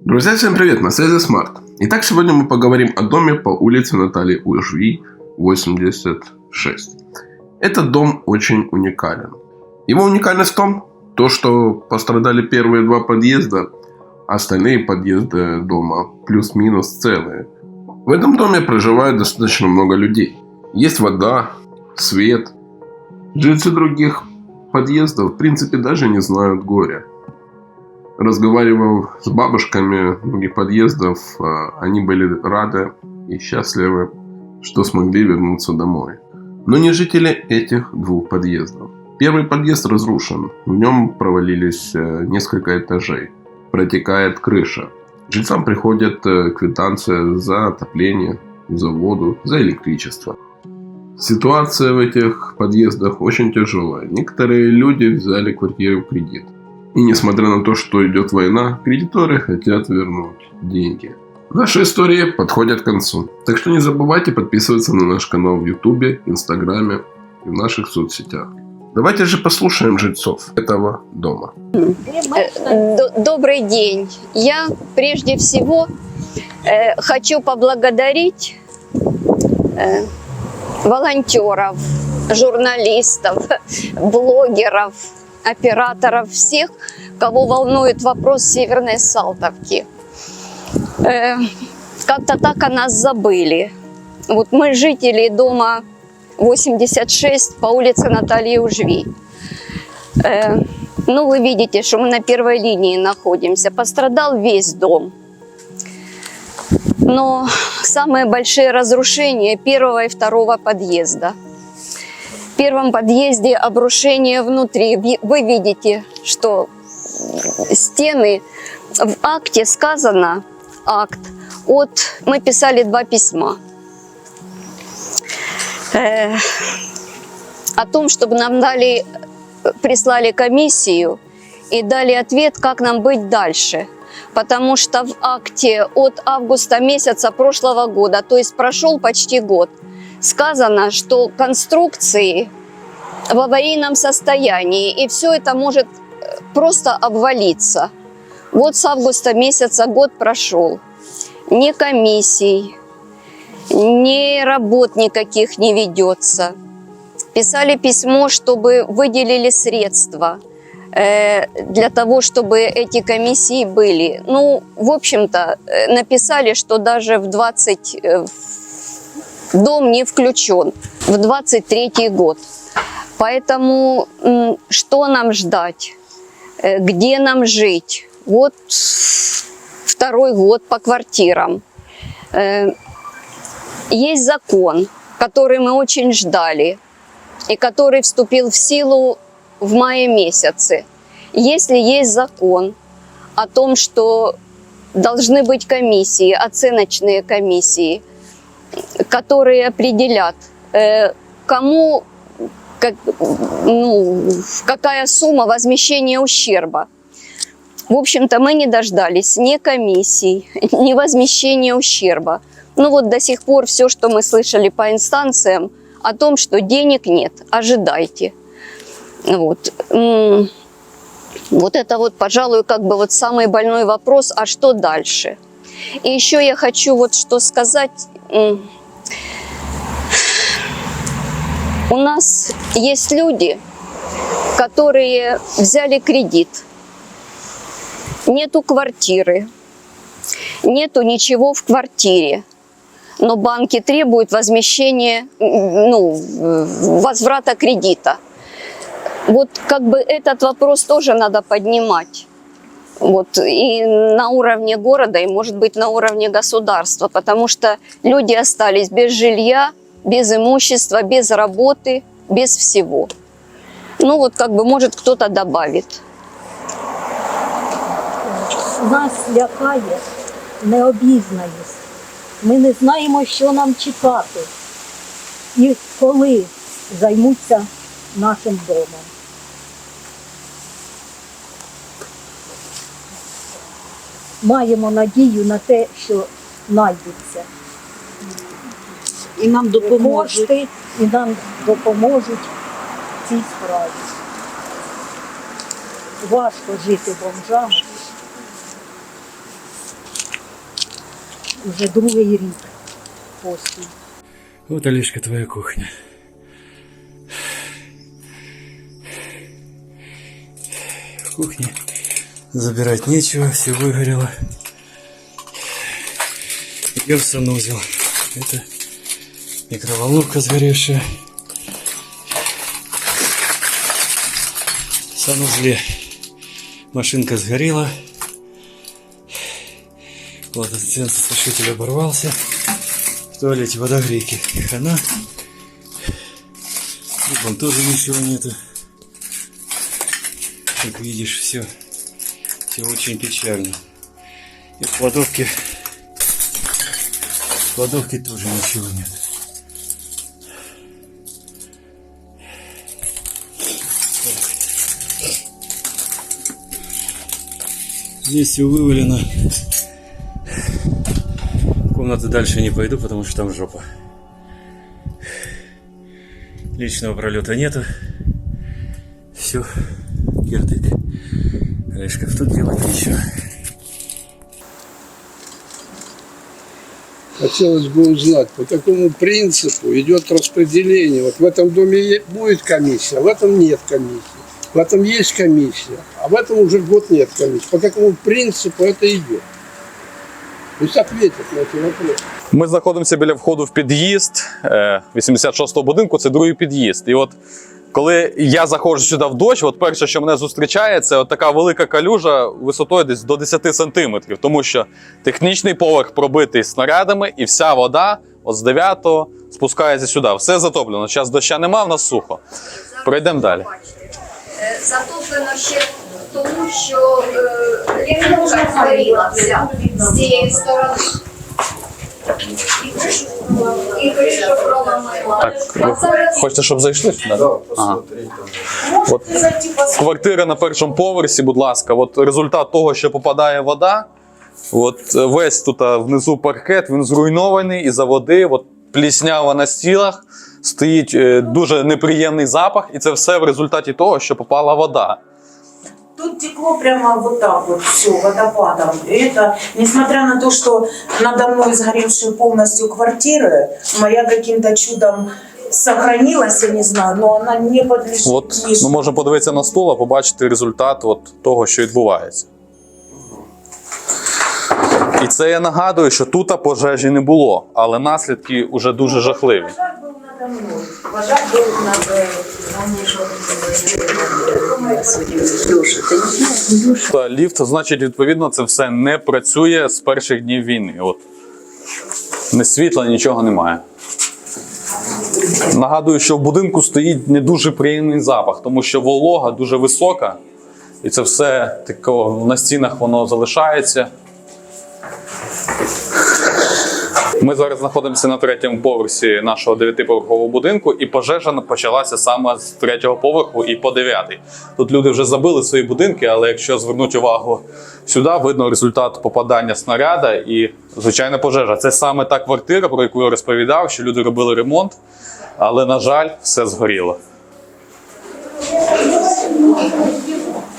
Друзья, всем привет, на связи Смарт. Итак, сегодня мы поговорим о доме по улице Натальи Ужви, 86. Этот дом очень уникален. Его уникальность в том, что пострадали первые два подъезда, а остальные подъезды дома плюс-минус целые. В этом доме проживает достаточно много людей. Есть вода, свет. Жильцы других подъездов в принципе даже не знают горя. Разговаривал с бабушками других подъездов, они были рады и счастливы, что смогли вернуться домой. Но не жители этих двух подъездов. Первый подъезд разрушен, в нем провалились несколько этажей, протекает крыша. Жильцам приходит квитанция за отопление, за воду, за электричество. Ситуация в этих подъездах очень тяжелая. Некоторые люди взяли квартиру в кредит. И несмотря на то, что идет война, кредиторы хотят вернуть деньги. Наша история подходит к концу. Так что не забывайте подписываться на наш канал в Ютубе, Инстаграме и в наших соцсетях. Давайте же послушаем жильцов этого дома. Добрый день. Я прежде всего хочу поблагодарить волонтеров, журналистов, блогеров, операторов, всех, кого волнует вопрос Северной Салтовки. Как-то так о нас забыли. Вот мы жители дома 86 по улице Натальи Ужви. Ну, вы видите, что мы на первой линии находимся. Пострадал весь дом. Но самые большие разрушения первого и второго подъезда. В первом подъезде обрушение внутри. Вы видите, что стены, в акте сказано, мы писали 2 письма о том, чтобы нам прислали комиссию и дали ответ, как нам быть дальше. Потому что в акте от августа месяца прошлого года, то есть прошел почти год, сказано, что конструкции в аварийном состоянии, и все это может просто обвалиться. Вот с августа месяца год прошел. Ни комиссий, ни работ никаких не ведется. Писали письмо, чтобы выделили средства для того, чтобы эти комиссии были. Ну, в общем-то, написали, что даже дом не включен в 23-й год. Поэтому что нам ждать? Где нам жить? Вот 2-й год по квартирам. Есть закон, который мы очень ждали, и который вступил в силу в мае месяце. Если есть закон о том, что должны быть комиссии, оценочные комиссии, которые определят, кому какая сумма возмещения ущерба. В общем-то, мы не дождались ни комиссий, ни возмещения ущерба. Ну вот до сих пор все, что мы слышали по инстанциям, о том, что денег нет, ожидайте. Вот. Вот это вот, пожалуй, как бы вот самый больной вопрос, а что дальше? И еще я хочу вот что сказать. У нас есть люди, которые взяли кредит. Нету квартиры, нету ничего в квартире. Но банки требуют возмещения, возврата кредита. Вот как бы этот вопрос тоже надо поднимать. Вот, и на уровне города, и, может быть, на уровне государства. Потому что люди остались без жилья, без имущества, без работы, без всего. Ну вот как бы, может, кто-то добавит. Нас лякає необізнаність. Ми не знаємо, що нам чекати і коли займуться нашим домом. Маємо надію на те, що знайдуться. І нам допоможуть. Кошти, і нам допоможуть в цій справі. Важко жити бомжами. Уже другий рік поспіль. Вот, Олежка, твоя кухня. В кухне забирать нечего, все выгорело. Идем в санузел. Это микроволновка сгоревшая. В санузле машинка сгорела. Водосушитель оборвался. В туалете водогрейки. Хана. И вон тоже ничего нету. Как видишь, все очень печально. И в кладовке тоже ничего нет. Здесь все вывалено. В комнату дальше не пойду, потому что там жопа. Личного пролета нету. Все, кирдык. Олежков, тут делать нечего. Хотелось бы узнать, по какому принципу идет распределение. Вот в этом доме будет комиссия, а в этом нет комиссии. В этом есть комиссия, а в этом уже год нет комиссии. По какому принципу это идет? Пусть ответят на эти вопросы. Ми знаходимося біля входу в під'їзд 86-го будинку, це другий під'їзд. І от коли я заходжу сюди в дощ, от перше, що мене зустрічає, це от така велика калюжа висотою десь до 10 сантиметрів. Тому що технічний поверх пробитий снарядами і вся вода от з 9-го спускається сюди. Все затоплено. Зараз доща нема, в нас сухо. Пройдемо далі. Затоплено ще тому, що лінійка згоріла вся з цієї сторони. І кришу проломила. Так, хочете, щоб зайшли сюди? Ага. От квартира на першому поверсі, будь ласка, от результат того, що попадає вода, от весь тут внизу паркет, він зруйнований із-за води, от пліснява на стінах, стоїть дуже неприємний запах, і це все в результаті того, що попала вода. Тут текло прямо вот так вот все, водопадом. И это, несмотря на то, что надо мной сгоревшие полностью квартиры, моя каким-то чудом сохранилась, я не знаю, но она не подлежит. От ми можемо подивитися на стол, а побачити результат от того, що відбувається. І це я нагадую, що тут пожежі не було, але наслідки вже дуже жахливі. Пожар был надо мной. Пожар был над... Ліфт, значить, відповідно, це все не працює з перших днів війни. От. Ні світла, нічого немає. Нагадую, що в будинку стоїть не дуже приємний запах, тому що волога дуже висока, і це все тако, на стінах воно залишається. Ми зараз знаходимося на третьому поверсі нашого 9-поверхового будинку, і пожежа почалася саме з 3-го поверху і по 9-й. Тут люди вже забили свої будинки, але якщо звернути увагу сюди, видно результат попадання снаряда і, звичайно, пожежа. Це саме та квартира, про яку я розповідав, що люди робили ремонт, але, на жаль, все згоріло.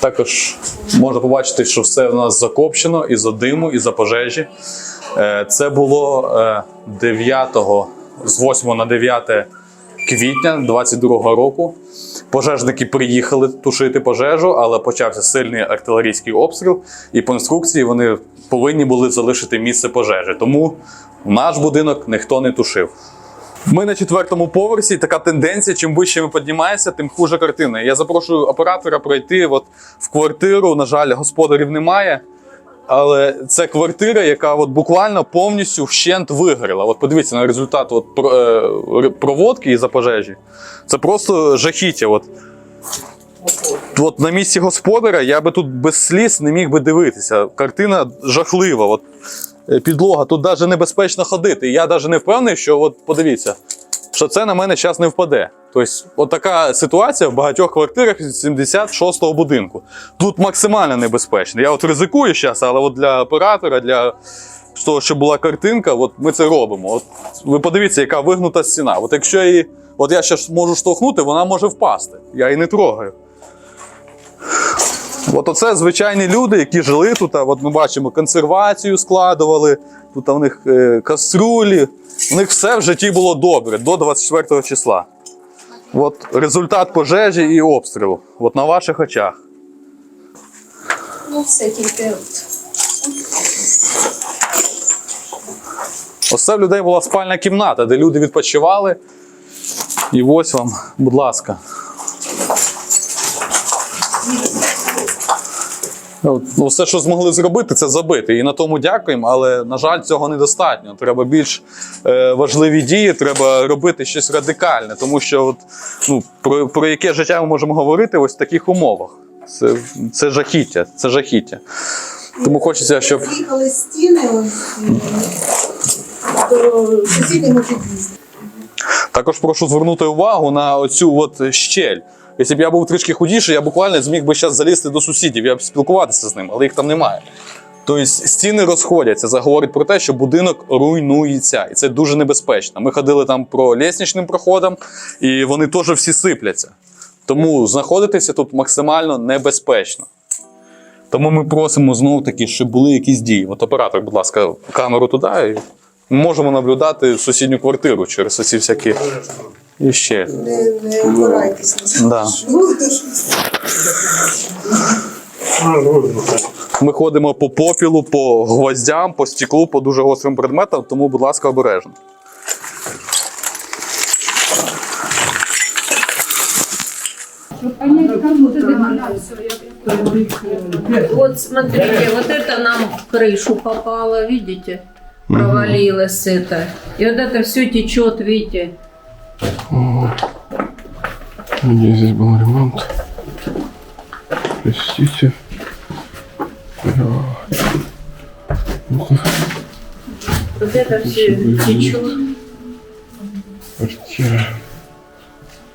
Також можна побачити, що все в нас закопчено із-за диму, із-за пожежі. Це було 9-го, з 8 на 9 квітня 22-го року. Пожежники приїхали тушити пожежу, але почався сильний артилерійський обстріл, і по інструкції вони повинні були залишити місце пожежі. Тому наш будинок ніхто не тушив. Ми на 4-му поверсі, така тенденція, чим вище ми піднімаємося, тим хуже картина. Я запрошую оператора пройти от в квартиру, на жаль, господарів немає. Але це квартира, яка от буквально повністю вщент вигоріла. От подивіться на результат от проводки із-за пожежі. Це просто жахіття. От на місці господаря я би тут без сліз не міг би дивитися. Картина жахлива. От підлога, тут навіть небезпечно ходити. І я навіть не впевнений, що от подивіться, що це на мене зараз не впаде. Тобто, от така ситуація в багатьох квартирах 76-го будинку. Тут максимально небезпечно. Я от ризикую зараз, але от для оператора, для того, щоб була картинка, от ми це робимо. От ви подивіться, яка вигнута стіна. От якщо її, от я зараз можу штовхнути, вона може впасти. Я її не трогаю. От оце звичайні люди, які жили тут. От ми бачимо, консервацію складували, тут у них каструлі. У них все в житті було добре до 24 числа. От результат пожежі і обстрілу. От на ваших очах. Ну, все тільки. Ось це в людей була спальна кімната, де люди відпочивали. І ось вам, будь ласка. Ну, все, що змогли зробити, це забити. І на тому дякуємо, але, на жаль, цього недостатньо. Треба більш важливі дії, треба робити щось радикальне. Тому що от, ну, про яке життя ми можемо говорити ось в таких умовах. Це жахіття, це жахіття. Тому хочеться, щоб... Приїхали стіни до сусіднього під'їзду. Також прошу звернути увагу на оцю от щель. Якщо б я був трішки худіший, я буквально зміг би зараз залізти до сусідів, я б спілкуватися з ним, але їх там немає. Тобто стіни розходяться, це говорить про те, що будинок руйнується, і це дуже небезпечно. Ми ходили там по лестничним проходам, і вони теж всі сипляться. Тому знаходитися тут максимально небезпечно. Тому ми просимо знов-таки, щоб були якісь дії. От оператор, будь ласка, камеру туди, і ми можемо наблюдати сусідню квартиру через оці всякі... І ще. Не опирайтесь на Да. Ми ходимо по попілу, по гвоздям, по стеклу, по дуже гострим предметам, тому, будь ласка, обережно. Вот смотрите, вот это нам в крышу попало, видите? Провалилось это. И вот это все течет, видите? Здесь был ремонт. Простите. Вот это все течет. Квартира.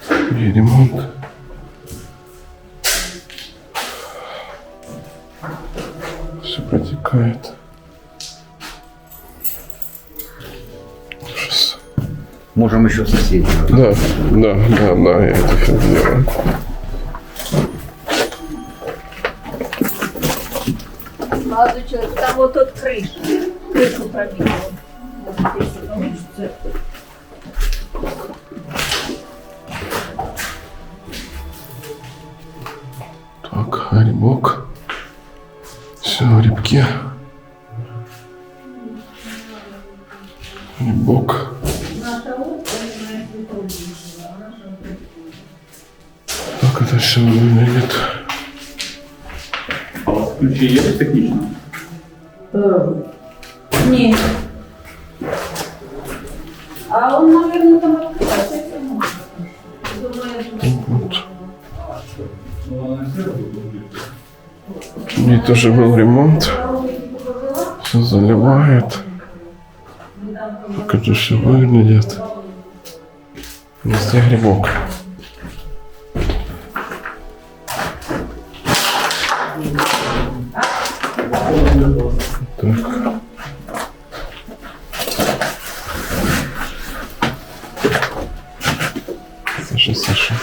И ремонт. Все протекает. Ужас. Можем еще соседей. Да, я это все делаю. Молодой человек, там вот тут крышу пробило. Так, грибок. Все в грибке. Грибок. Как это все выглядит? Ключи есть технично? Нет. А он, наверное, там открывается. Вот. И тоже был ремонт. Все заливает. Как это все выглядит. Везде грибок. Так. Саша.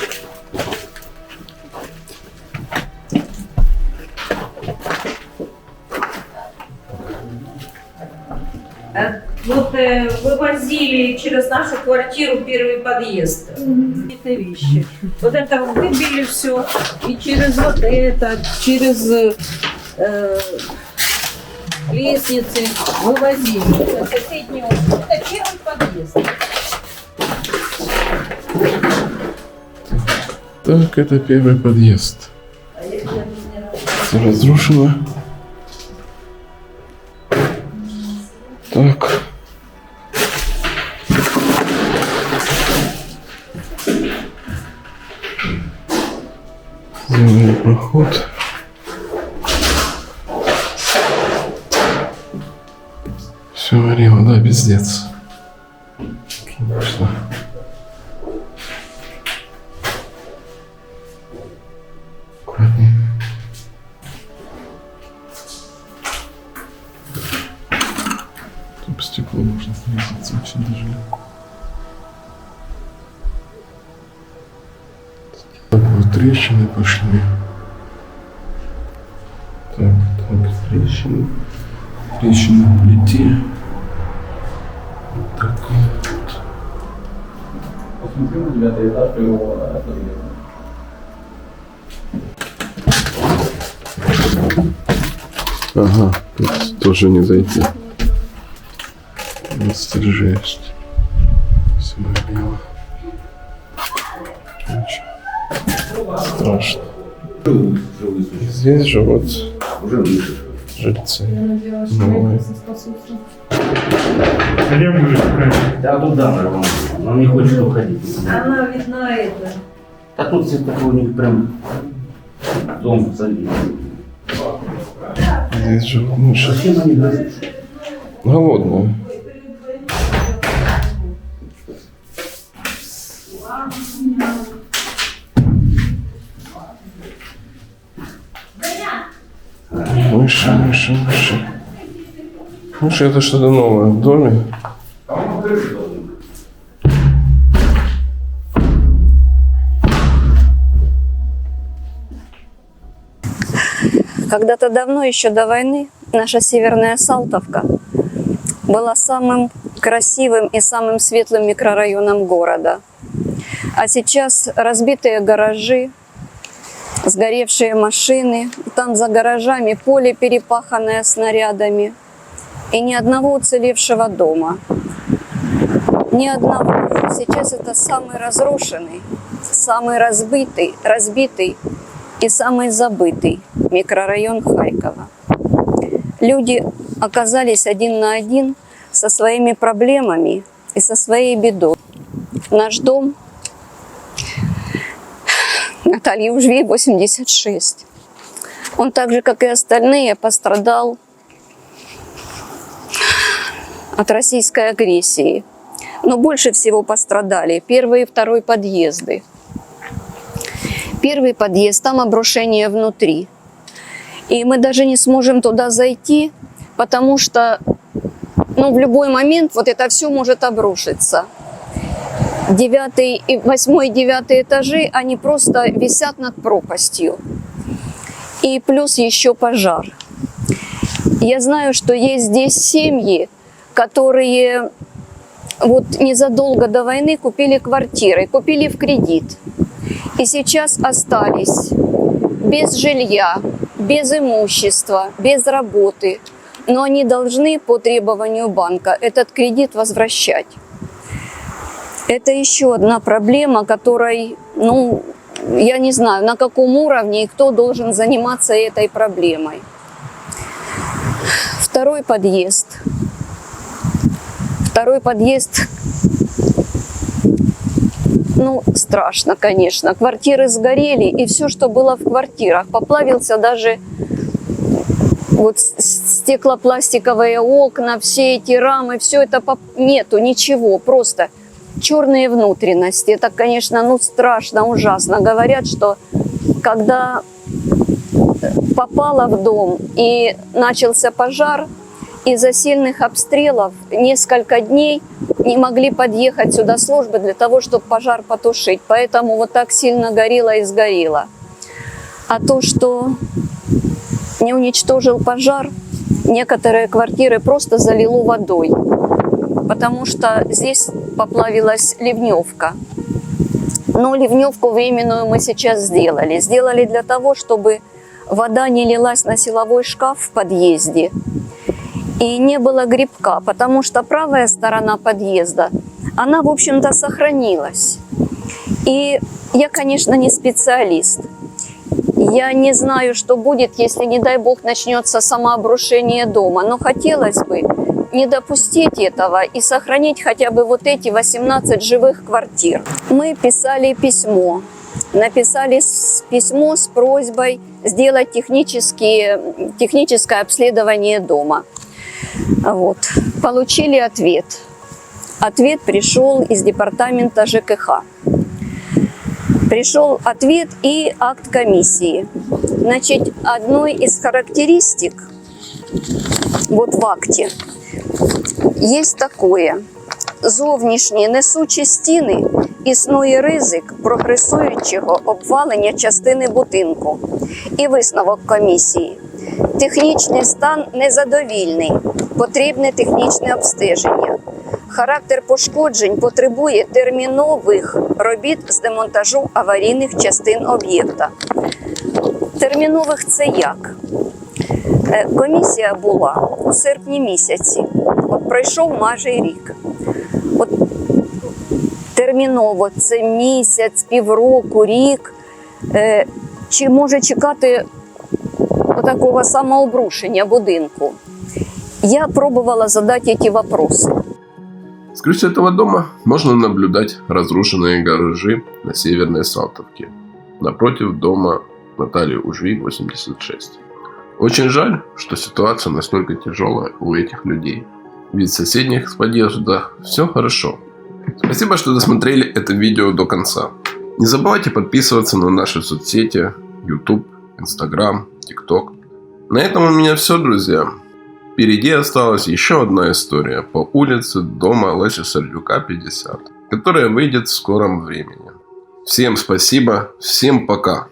Вот вывозили через нашу квартиру первый подъезд. Это вещи. Вот это выбили все. И через вот это, через лестницы вывозили. Это соседний окна. Это первый подъезд. Так, это первый подъезд. Все разрушено. Так. Сделали проход. Все горело, да, пиздец. Конечно. Аккуратнее. Тут по стеклу можно врезаться очень даже легко. Так вот трещины пошли. трещины в плите. Такой вот. Посмотрим на 9-й этаж первого подъезда. Ага, тут тоже не зайти. Вот жесть. Все бело. Очень страшно. Здесь живут жильцы. Новые. Да, туда, но не хочет уходить. Она видна это. А тут все такой у них прям дом залит. Здесь живут мужчины. Зачем они говорят? Голодные. Мыши. Мыши, это что-то новое в доме. Когда-то давно, еще до войны, наша северная Салтовка была самым красивым и самым светлым микрорайоном города. А сейчас разбитые гаражи, сгоревшие машины, там за гаражами поле, перепаханное снарядами, и ни одного уцелевшего дома. Ни одного. Сейчас это самый разрушенный, самый разбитый и самый забытый микрорайон Харькова. Люди оказались один на один со своими проблемами и со своей бедой. Наш дом Натальи Ужвей, 86. Он так же, как и остальные, пострадал от российской агрессии. Но больше всего пострадали первый и второй подъезды. Первый подъезд, там обрушение внутри. И мы даже не сможем туда зайти, потому что в любой момент вот это все может обрушиться. 9-й, 8-й, 9-й этажи, они просто висят над пропастью. И плюс еще пожар. Я знаю, что есть здесь семьи, которые вот незадолго до войны купили квартиры, купили в кредит. И сейчас остались без жилья, без имущества, без работы. Но они должны по требованию банка этот кредит возвращать. Это еще одна проблема, которой, я не знаю, на каком уровне и кто должен заниматься этой проблемой. Второй подъезд. Страшно, конечно. Квартиры сгорели, и все, что было в квартирах. Поплавился даже вот стеклопластиковые окна, все эти рамы, все это нету, ничего, просто черные внутренности. Это, конечно, страшно, ужасно. Говорят, что когда попала в дом и начался пожар, из-за сильных обстрелов несколько дней не могли подъехать сюда службы для того, чтобы пожар потушить. Поэтому вот так сильно горело и сгорело. А то, что не уничтожил пожар, некоторые квартиры просто залило водой. Потому что здесь поплавилась ливневка. Но ливневку временную мы сейчас сделали. Сделали для того, чтобы вода не лилась на силовой шкаф в подъезде. И не было грибка, потому что правая сторона подъезда, она, в общем-то, сохранилась. И я, конечно, не специалист. Я не знаю, что будет, если, не дай бог, начнется самообрушение дома. Но хотелось бы не допустить этого и сохранить хотя бы вот эти 18 живых квартир. Мы писали письмо. Написали письмо с просьбой сделать техническое обследование дома. Вот. Получили ответ. Ответ пришел из департамента ЖКХ. Пришел ответ и акт комиссии. Значит, одной из характеристик вот в акте есть такое. Зовнішні несучі стіни існує ризик прогресуючого обвалення частини будинку. І висновок комісії. Технічний стан незадовільний, потрібне технічне обстеження. Характер пошкоджень потребує термінових робіт з демонтажу аварійних частин об'єкта. Термінових це як? Комісія була у серпні місяці. От пройшов майже рік. От терміново це місяць, півроку, рік. Чи може чекати такого самообрушення будинку? Я пробовала задать эти вопросы. С крыши этого дома можно наблюдать разрушенные гаражи на Северной Салтовке, напротив дома Натальи Ужви, 86. Очень жаль, что ситуация настолько тяжелая у этих людей. Ведь в соседних подъездах все хорошо. Спасибо, что досмотрели это видео до конца. Не забывайте подписываться на наши соцсети YouTube, Instagram, TikTok. На этом у меня все, друзья. Впереди осталась еще одна история по улице дома Леси Сердюка, 50, которая выйдет в скором времени. Всем спасибо, всем пока.